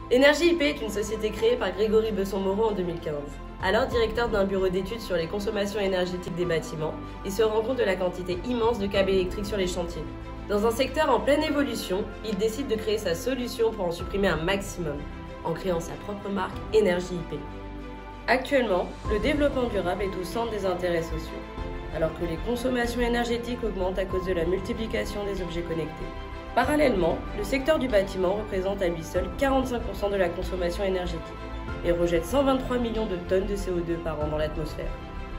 Énergie IP est une société créée par Grégory Besson-Moreau en 2015. Alors directeur d'un bureau d'études sur les consommations énergétiques des bâtiments, il se rend compte de la quantité immense de câbles électriques sur les chantiers. Dans un secteur en pleine évolution, il décide de créer sa solution pour en supprimer un maximum, en créant sa propre marque Énergie IP. Actuellement, le développement durable est au centre des intérêts sociaux, alors que les consommations énergétiques augmentent à cause de la multiplication des objets connectés. Parallèlement, le secteur du bâtiment représente à lui seul 45% de la consommation énergétique et rejette 123 millions de tonnes de CO2 par an dans l'atmosphère.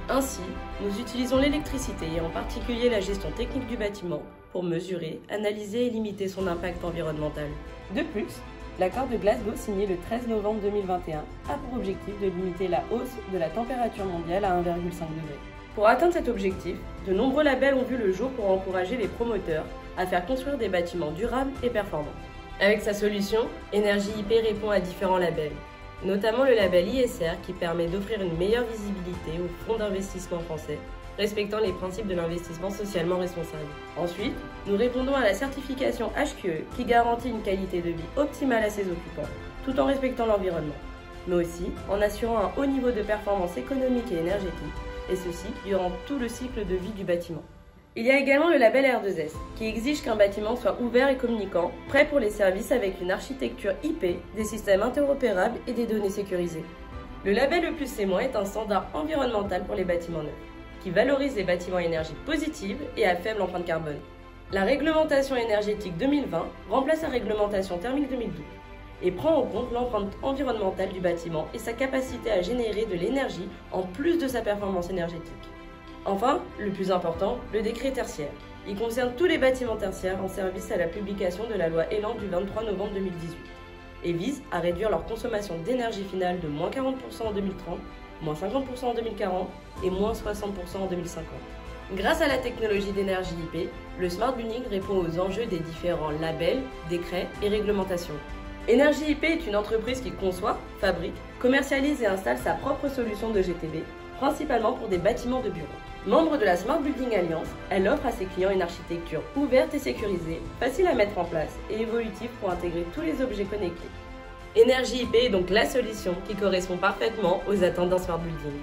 Ainsi, nous utilisons l'électricité et en particulier la gestion technique du bâtiment pour mesurer, analyser et limiter son impact environnemental. De plus, l'accord de Glasgow signé le 13 novembre 2021 a pour objectif de limiter la hausse de la température mondiale à 1,5 degré. Pour atteindre cet objectif, de nombreux labels ont vu le jour pour encourager les promoteurs à faire construire des bâtiments durables et performants. Avec sa solution, Énergie IP répond à différents labels, notamment le label ISR qui permet d'offrir une meilleure visibilité aux fonds d'investissement français, respectant les principes de l'investissement socialement responsable. Ensuite, nous répondons à la certification HQE qui garantit une qualité de vie optimale à ses occupants, tout en respectant l'environnement, mais aussi en assurant un haut niveau de performance économique et énergétique, et ceci durant tout le cycle de vie du bâtiment. Il y a également le label R2S, qui exige qu'un bâtiment soit ouvert et communicant, prêt pour les services avec une architecture IP, des systèmes interopérables et des données sécurisées. Le label E+C- est un standard environnemental pour les bâtiments neufs, qui valorise les bâtiments à énergie positive et à faible empreinte carbone. La réglementation énergétique 2020 remplace la réglementation thermique 2012 et prend en compte l'empreinte environnementale du bâtiment et sa capacité à générer de l'énergie en plus de sa performance énergétique. Enfin, le plus important, le décret tertiaire. Il concerne tous les bâtiments tertiaires en service à la publication de la loi Elan du 23 novembre 2018 et vise à réduire leur consommation d'énergie finale de moins 40% en 2030, moins 50% en 2040 et moins 60% en 2050. Grâce à la technologie d'énergie IP, le Smart Building répond aux enjeux des différents labels, décrets et réglementations. Énergie IP est une entreprise qui conçoit, fabrique, commercialise et installe sa propre solution de GTB, principalement pour des bâtiments de bureaux. Membre de la Smart Building Alliance, elle offre à ses clients une architecture ouverte et sécurisée, facile à mettre en place et évolutive pour intégrer tous les objets connectés. Énergie IP est donc la solution qui correspond parfaitement aux attentes d'un Smart Building.